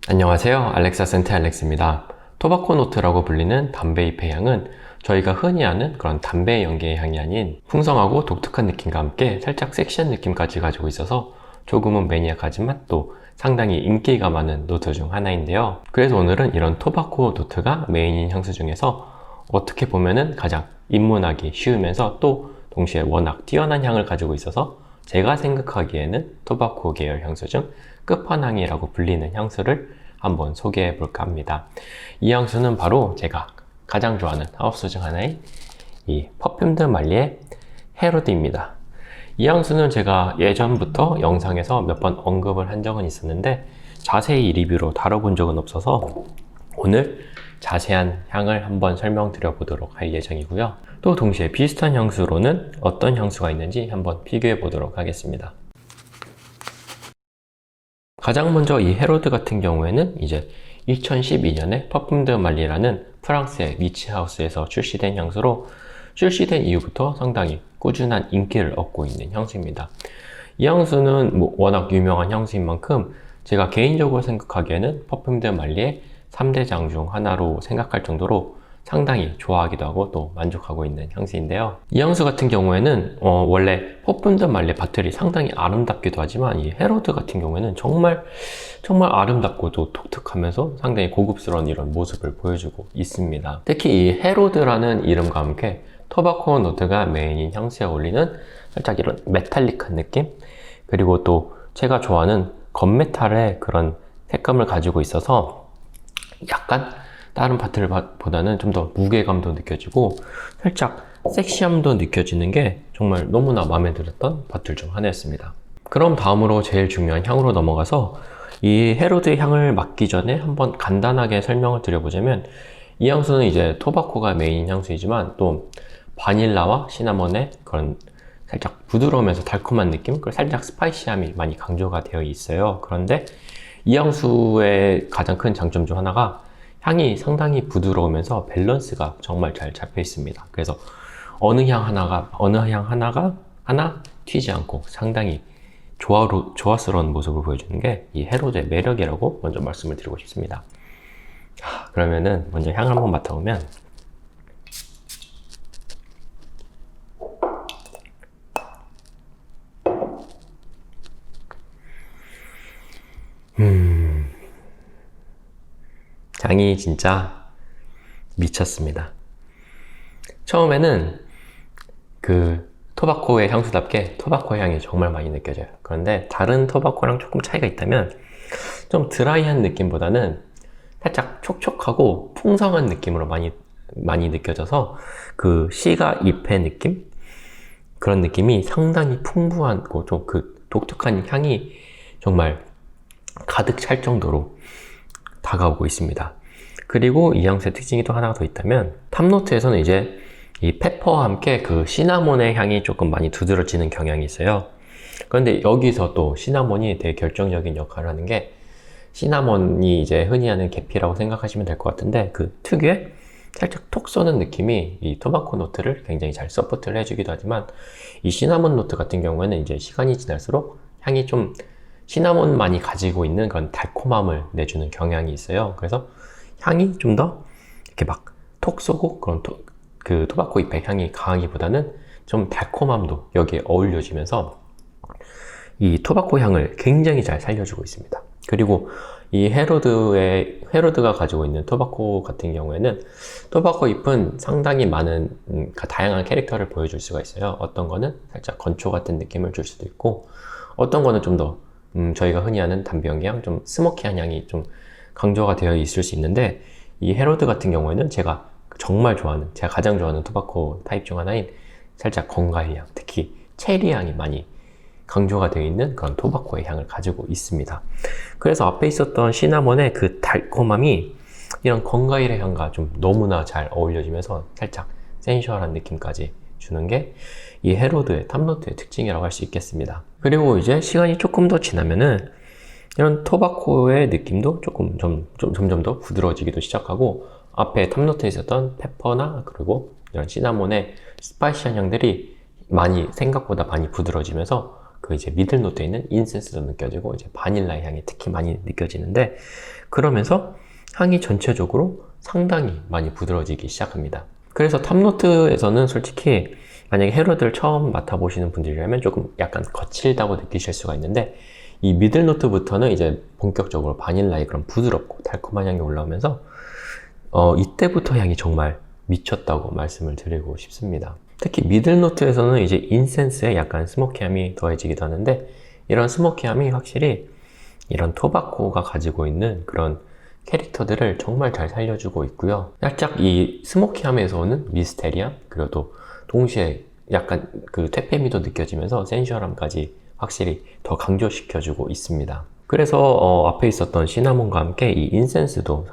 안녕하세요. 알렉사 센트 알렉스입니다. 토바코 노트라고 불리는 담배 잎의 향은 저희가 흔히 아는 그런 담배 연기의 향이 아닌 풍성하고 독특한 느낌과 함께 살짝 섹시한 느낌까지 가지고 있어서 조금은 매니악하지만 또 상당히 인기가 많은 노트 중 하나인데요. 그래서 오늘은 이런 토바코 노트가 메인인 향수 중에서 어떻게 보면은 가장 입문하기 쉬우면서 또 동시에 워낙 뛰어난 향을 가지고 있어서 제가 생각하기에는 토바코 계열 향수 중 끝판왕이라고 불리는 향수를 한번 소개해 볼까 합니다. 이 향수는 바로 제가 가장 좋아하는 하우스 중 하나인 이 퍼퓸 드 말리의 헤로드입니다. 이 향수는 제가 예전부터 영상에서 몇 번 언급을 한 적은 있었는데 자세히 리뷰로 다뤄본 적은 없어서 오늘 자세한 향을 한번 설명드려 보도록 할 예정이고요. 또 동시에 비슷한 향수로는 어떤 향수가 있는지 한번 비교해 보도록 하겠습니다. 가장 먼저 이 헤로드 같은 경우에는 이제 2012년에 퍼퓸 드 말리라는 프랑스의 니치 하우스에서 출시된 향수로 출시된 이후부터 상당히 꾸준한 인기를 얻고 있는 향수입니다. 이 향수는 워낙 유명한 향수인 만큼 제가 개인적으로 생각하기에는 퍼퓸 드 말리의 3대장 중 하나로 생각할 정도로 상당히 좋아하기도 하고 또 만족하고 있는 향수인데요. 이 향수 같은 경우에는 원래 퍼퓸 드 말리 밭들이 상당히 아름답기도 하지만 이 헤로드 같은 경우에는 정말 아름답고도 독특하면서 상당히 고급스러운 이런 모습을 보여주고 있습니다. 특히 이 헤로드라는 이름과 함께 토바코 노트가 메인인 향수에 어울리는 살짝 이런 메탈릭한 느낌, 그리고 또 제가 좋아하는 건메탈의 그런 색감을 가지고 있어서 약간 다른 파트보다는 좀 더 무게감도 느껴지고 살짝 섹시함도 느껴지는 게 정말 너무나 마음에 들었던 파트 중 하나였습니다. 그럼 다음으로 제일 중요한 향으로 넘어가서 이 헤로드 향을 맡기 전에 한번 간단하게 설명을 드려보자면, 이 향수는 이제 토바코가 메인 향수이지만 또 바닐라와 시나몬의 그런 살짝 부드러우면서 달콤한 느낌, 그리고 살짝 스파이시함이 많이 강조가 되어 있어요. 그런데 이 향수의 가장 큰 장점 중 하나가 향이 상당히 부드러우면서 밸런스가 정말 잘 잡혀 있습니다. 그래서 어느 향 하나가 튀지 않고 상당히 조화스러운 모습을 보여주는 게 이 헤로드의 매력이라고 먼저 말씀을 드리고 싶습니다. 그러면은 먼저 향을 한번 맡아보면 향이 진짜 미쳤습니다. 처음에는 그 토바코의 향수답게 토바코 향이 정말 많이 느껴져요. 그런데 다른 토바코랑 조금 차이가 있다면 좀 드라이한 느낌보다는 살짝 촉촉하고 풍성한 느낌으로 많이 느껴져서 그 시가 잎의 느낌? 그런 느낌이 상당히 풍부하고 좀 그 독특한 향이 정말 가득 찰 정도로 다가오고 있습니다. 그리고 이 향수의 특징이 또 하나가 더 있다면, 탑노트에서는 이제 이 페퍼와 함께 그 시나몬의 향이 조금 많이 두드러지는 경향이 있어요. 그런데 여기서 또 시나몬이 되게 결정적인 역할을 하는 게, 시나몬이 이제 흔히 하는 계피라고 생각하시면 될 것 같은데 그 특유의 살짝 톡 쏘는 느낌이 이 토바코 노트를 굉장히 잘 서포트를 해주기도 하지만, 이 시나몬 노트 같은 경우에는 이제 시간이 지날수록 향이 좀 시나몬만이 가지고 있는 그런 달콤함을 내주는 경향이 있어요. 그래서 향이 좀 더 이렇게 막 톡 쏘고 그런 그 토바코 잎의 향이 강하기보다는 좀 달콤함도 여기에 어울려지면서 이 토바코 향을 굉장히 잘 살려주고 있습니다. 그리고 이 헤로드가 가지고 있는 토바코 같은 경우에는 토바코 잎은 상당히 많은 다양한 캐릭터를 보여줄 수가 있어요. 어떤 거는 살짝 건초 같은 느낌을 줄 수도 있고, 어떤 거는 좀 더 저희가 흔히 아는 담배 연기향, 좀 스모키한 향이 좀 강조가 되어 있을 수 있는데, 이 헤로드 같은 경우에는 제가 가장 좋아하는 토바코 타입 중 하나인 살짝 건가의 향, 특히 체리 향이 많이 강조가 되어 있는 그런 토바코의 향을 가지고 있습니다. 그래서 앞에 있었던 시나몬의 그 달콤함이 이런 건가일의 향과 좀 너무나 잘 어울려지면서 살짝 센슈얼한 느낌까지 주는 게 이 헤로드의 탑노트의 특징이라고 할 수 있겠습니다. 그리고 이제 시간이 조금 더 지나면은 이런 토바코의 느낌도 점점 더 부드러워지기도 시작하고, 앞에 탑노트에 있었던 페퍼나 그리고 이런 시나몬의 스파이시한 향들이 생각보다 많이 부드러워지면서 그 이제 미들 노트에 있는 인센스도 느껴지고 이제 바닐라의 향이 특히 많이 느껴지는데, 그러면서 향이 전체적으로 상당히 많이 부드러워지기 시작합니다. 그래서 탑노트에서는 솔직히 만약에 헤로드를 처음 맡아보시는 분들이라면 조금 약간 거칠다고 느끼실 수가 있는데, 이 미들 노트부터는 이제 본격적으로 바닐라의 그런 부드럽고 달콤한 향이 올라오면서 이때부터 향이 정말 미쳤다고 말씀을 드리고 싶습니다. 특히 미들 노트에서는 이제 인센스에 약간 스모키함이 더해지기도 하는데, 이런 스모키함이 확실히 이런 토바코가 가지고 있는 그런 캐릭터들을 정말 잘 살려주고 있고요. 살짝 이 스모키함에서 오는 미스테리함, 그리고 또 동시에 약간 그 퇴폐미도 느껴지면서 센슈얼함까지 확실히 더 강조시켜주고 있습니다. 그래서 앞에 있었던 시나몬과 함께 이 인센스도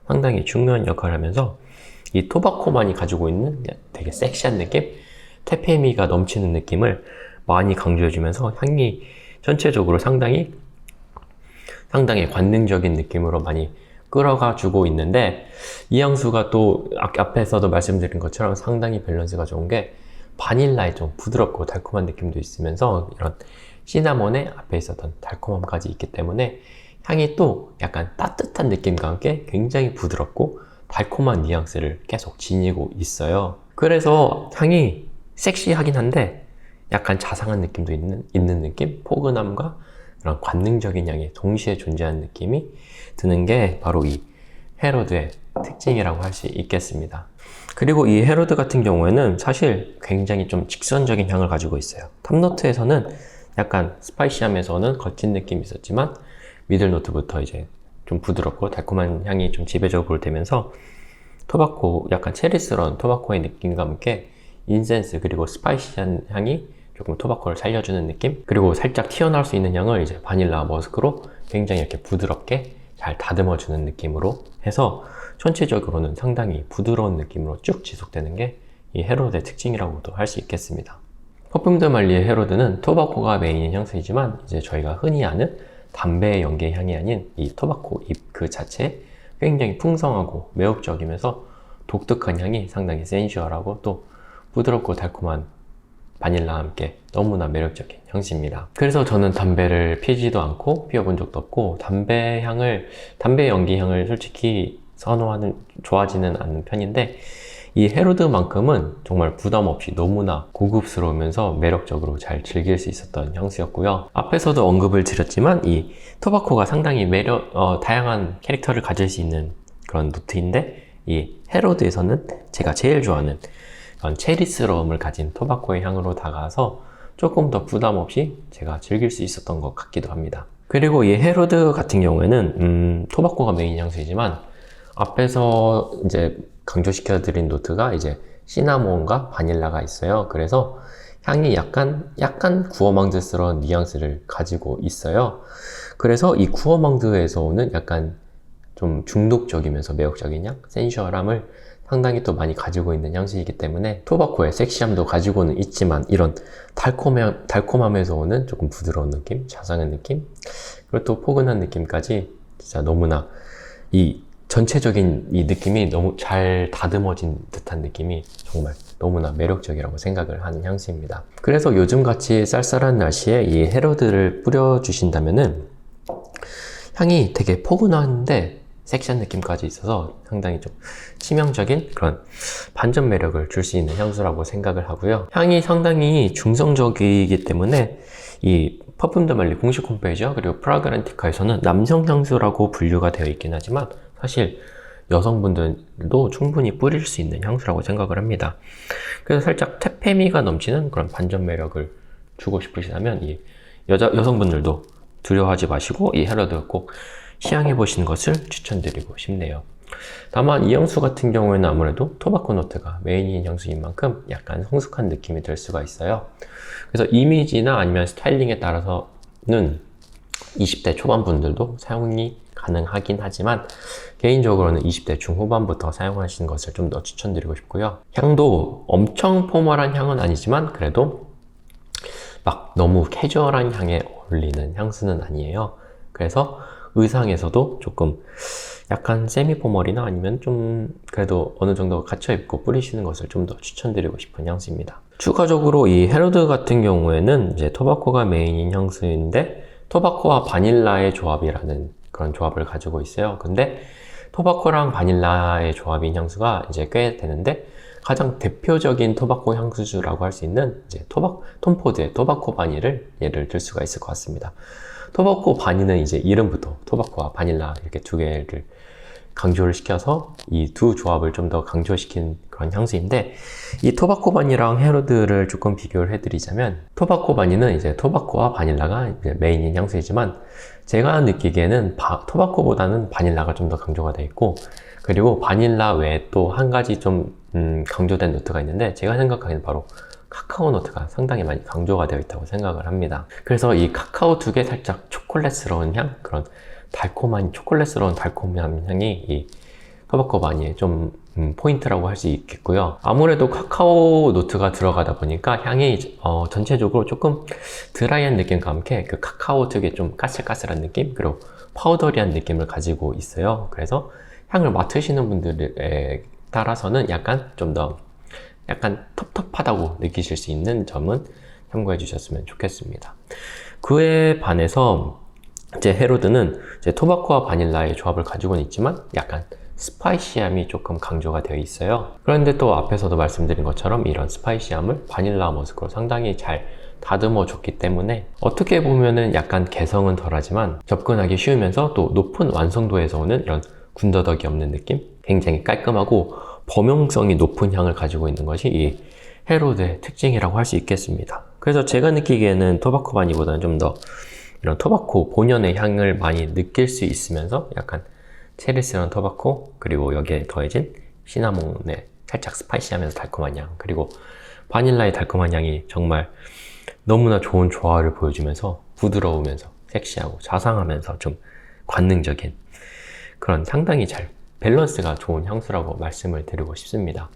상당히 중요한 역할을 하면서 이 토바코만이 가지고 있는 되게 섹시한 느낌, 퇴폐미가 넘치는 느낌을 많이 강조해주면서 향이 전체적으로 상당히 관능적인 느낌으로 많이 끌어가 주고 있는데, 이 향수가 또 앞에서도 말씀드린 것처럼 상당히 밸런스가 좋은 게 바닐라의 좀 부드럽고 달콤한 느낌도 있으면서 이런 시나몬의 앞에 있었던 달콤함까지 있기 때문에 향이 또 약간 따뜻한 느낌과 함께 굉장히 부드럽고 달콤한 뉘앙스를 계속 지니고 있어요. 그래서 향이 섹시하긴 한데 약간 자상한 느낌도 있는 느낌? 포근함과 그런 관능적인 향이 동시에 존재하는 느낌이 드는 게 바로 이 헤로드의 특징이라고 할 수 있겠습니다. 그리고 이 헤로드 같은 경우에는 사실 굉장히 좀 직선적인 향을 가지고 있어요. 탑노트에서는 약간 스파이시함에서는 거친 느낌이 있었지만 미들 노트부터 이제 좀 부드럽고 달콤한 향이 좀 지배적으로 되면서 토바코, 약간 체리스러운 토바코의 느낌과 함께 인센스 그리고 스파이시한 향이 조금 토바코를 살려주는 느낌? 그리고 살짝 튀어나올 수 있는 향을 이제 바닐라 머스크로 굉장히 이렇게 부드럽게 잘 다듬어주는 느낌으로 해서 전체적으로는 상당히 부드러운 느낌으로 쭉 지속되는 게 이 헤로드의 특징이라고도 할 수 있겠습니다. 퍼퓸 드 말리의 헤로드는 토바코가 메인인 향수이지만 이제 저희가 흔히 아는 담배의 연기의 향이 아닌 이 토바코 잎 그 자체에 굉장히 풍성하고 매혹적이면서 독특한 향이 상당히 센슈얼하고 또 부드럽고 달콤한 바닐라와 함께 너무나 매력적인 향수입니다. 그래서 저는 담배를 피지도 않고 피워본 적도 없고 담배 연기 향을 솔직히 좋아하지는 않는 편인데, 이 헤로드만큼은 정말 부담 없이 너무나 고급스러우면서 매력적으로 잘 즐길 수 있었던 향수였고요. 앞에서도 언급을 드렸지만 이 토바코가 상당히 다양한 캐릭터를 가질 수 있는 그런 노트인데, 이 헤로드에서는 제가 제일 좋아하는 그런 체리스러움을 가진 토바코의 향으로 다가와서 조금 더 부담 없이 제가 즐길 수 있었던 것 같기도 합니다. 그리고 이 헤로드 같은 경우에는 토바코가 메인 향수이지만 앞에서 이제 강조시켜드린 노트가 이제 시나몬과 바닐라가 있어요. 그래서 향이 약간 구어망드스러운 뉘앙스를 가지고 있어요. 그래서 이 구어망드에서 오는 약간 좀 중독적이면서 매력적인 향, 센슈얼함을 상당히 또 많이 가지고 있는 향수이기 때문에 토바코의 섹시함도 가지고는 있지만 이런 달콤함에서 오는 조금 부드러운 느낌, 자상한 느낌, 그리고 또 포근한 느낌까지 진짜 너무나 이 전체적인 이 느낌이 너무 잘 다듬어진 듯한 느낌이 정말 너무나 매력적이라고 생각을 하는 향수입니다. 그래서 요즘같이 쌀쌀한 날씨에 이 헤로드를 뿌려주신다면은 향이 되게 포근한데 섹시한 느낌까지 있어서 상당히 좀 치명적인 그런 반전 매력을 줄 수 있는 향수라고 생각을 하고요. 향이 상당히 중성적이기 때문에 이 퍼퓸 드 말리 공식 홈페이지와 그리고 프라그란티카에서는 남성 향수라고 분류가 되어 있긴 하지만 사실 여성분들도 충분히 뿌릴 수 있는 향수라고 생각을 합니다. 그래서 살짝 퇴폐미가 넘치는 그런 반전 매력을 주고 싶으시다면 이 여성분들도 두려워하지 마시고 이 헤로드 꼭 시향해 보시는 것을 추천드리고 싶네요. 다만 이 향수 같은 경우에는 아무래도 토바코 노트가 메인인 향수인 만큼 약간 성숙한 느낌이 들 수가 있어요. 그래서 이미지나 아니면 스타일링에 따라서는 20대 초반 분들도 사용이 가능하긴 하지만 개인적으로는 20대 중후반부터 사용하시는 것을 좀 더 추천드리고 싶고요. 향도 엄청 포멀한 향은 아니지만 그래도 막 너무 캐주얼한 향에 어울리는 향수는 아니에요. 그래서 의상에서도 조금 약간 세미포멀이나 아니면 좀 그래도 어느 정도 갖춰 입고 뿌리시는 것을 좀 더 추천드리고 싶은 향수입니다. 추가적으로 이 헤로드 같은 경우에는 이제 토바코가 메인인 향수인데 토바코와 바닐라의 조합이라는 그런 조합을 가지고 있어요. 근데 토바코랑 바닐라의 조합인 향수가 이제 꽤 되는데 가장 대표적인 토바코 향수주라고 할 수 있는 이제 톰포드의 토바코 바니를 예를 들 수가 있을 것 같습니다. 토바코 바니는 이제 이름부터 토바코와 바닐라 이렇게 두 개를 강조를 시켜서 이 두 조합을 좀 더 강조시킨 그런 향수인데 이 토바코 바니랑 헤로드를 조금 비교를 해드리자면 토바코 바니는 이제 토바코와 바닐라가 이제 메인인 향수이지만 제가 느끼기에는 토바코보다는 바닐라가 좀 더 강조가 되어 있고 그리고 바닐라 외에 또 한 가지 좀 강조된 노트가 있는데 제가 생각하기에는 바로 카카오 노트가 상당히 많이 강조가 되어 있다고 생각을 합니다. 그래서 이 카카오 쪽에 살짝 초콜릿스러운 향, 그런 달콤한 초콜릿스러운 달콤한 향이 이 토바코 바니의 좀 포인트라고 할 수 있겠고요. 아무래도 카카오 노트가 들어가다 보니까 향이 전체적으로 조금 드라이한 느낌과 함께 그 카카오 특유의 좀 까슬까슬한 느낌 그리고 파우더리한 느낌을 가지고 있어요. 그래서 향을 맡으시는 분들에 따라서는 약간 좀 더 약간 텁텁하다고 느끼실 수 있는 점은 참고해 주셨으면 좋겠습니다. 그에 반해서 이제 헤로드는 이제 토바코와 바닐라의 조합을 가지고는 있지만 약간 스파이시함이 조금 강조가 되어 있어요. 그런데 또 앞에서도 말씀드린 것처럼 이런 스파이시함을 바닐라 머스크로 상당히 잘 다듬어 줬기 때문에 어떻게 보면은 약간 개성은 덜하지만 접근하기 쉬우면서 또 높은 완성도에서 오는 이런 군더더기 없는 느낌? 굉장히 깔끔하고 범용성이 높은 향을 가지고 있는 것이 이 헤로드의 특징이라고 할 수 있겠습니다. 그래서 제가 느끼기에는 토바코 바니보다는 좀 더 이런 토바코 본연의 향을 많이 느낄 수 있으면서 약간 체리스러운 토바코 그리고 여기에 더해진 시나몬의 살짝 스파이시하면서 달콤한 향 그리고 바닐라의 달콤한 향이 정말 너무나 좋은 조화를 보여주면서 부드러우면서 섹시하고 자상하면서 좀 관능적인 그런 상당히 잘 밸런스가 좋은 향수라고 말씀을 드리고 싶습니다.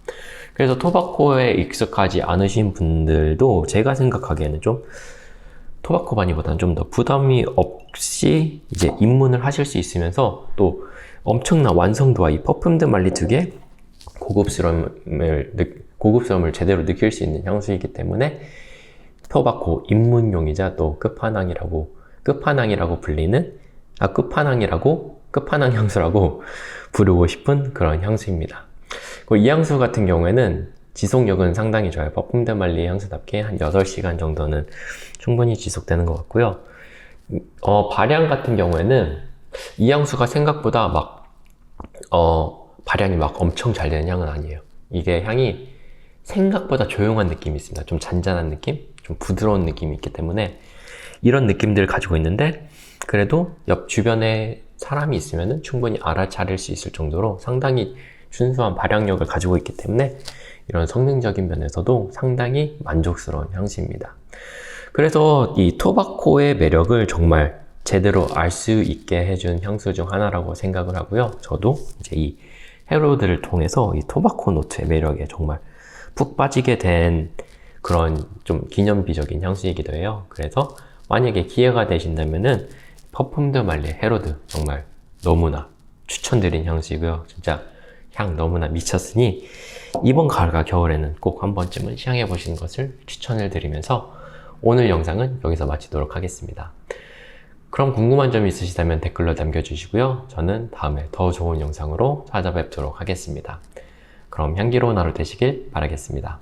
그래서 토바코에 익숙하지 않으신 분들도 제가 생각하기에는 좀 토바코 바니보다는 좀 더 부담이 없이 이제 입문을 하실 수 있으면서 또 엄청난 완성도와 이 퍼퓸드 말리 특유의 고급스러움을 제대로 느낄 수 있는 향수이기 때문에 토바코 입문용이자 또 끝판왕이라고 불리는 끝판왕 향수라고 부르고 싶은 그런 향수입니다. 이 향수 같은 경우에는 지속력은 상당히 좋아요. 퍼퓸드 말리 향수답게 한 8시간 정도는 충분히 지속되는 것 같고요. 발향 같은 경우에는 이 향수가 생각보다 발향이 엄청 잘 되는 향은 아니에요. 이게 향이 생각보다 조용한 느낌이 있습니다. 좀 잔잔한 느낌? 좀 부드러운 느낌이 있기 때문에 이런 느낌들을 가지고 있는데 그래도 옆 주변에 사람이 있으면 충분히 알아차릴 수 있을 정도로 상당히 순수한 발향력을 가지고 있기 때문에 이런 성능적인 면에서도 상당히 만족스러운 향수입니다. 그래서 이 토바코의 매력을 정말 제대로 알 수 있게 해준 향수 중 하나라고 생각을 하고요. 저도 이제 이 헤로드를 통해서 이 토바코 노트의 매력에 정말 푹 빠지게 된 그런 좀 기념비적인 향수이기도 해요. 그래서 만약에 기회가 되신다면은 퍼퓸드 말리 헤로드 정말 너무나 추천드린 향수이고요. 진짜 향 너무나 미쳤으니 이번 가을과 겨울에는 꼭 한 번쯤은 시향해 보시는 것을 추천을 드리면서 오늘 영상은 여기서 마치도록 하겠습니다. 그럼 궁금한 점이 있으시다면 댓글로 남겨주시고요. 저는 다음에 더 좋은 영상으로 찾아뵙도록 하겠습니다. 그럼 향기로운 하루 되시길 바라겠습니다.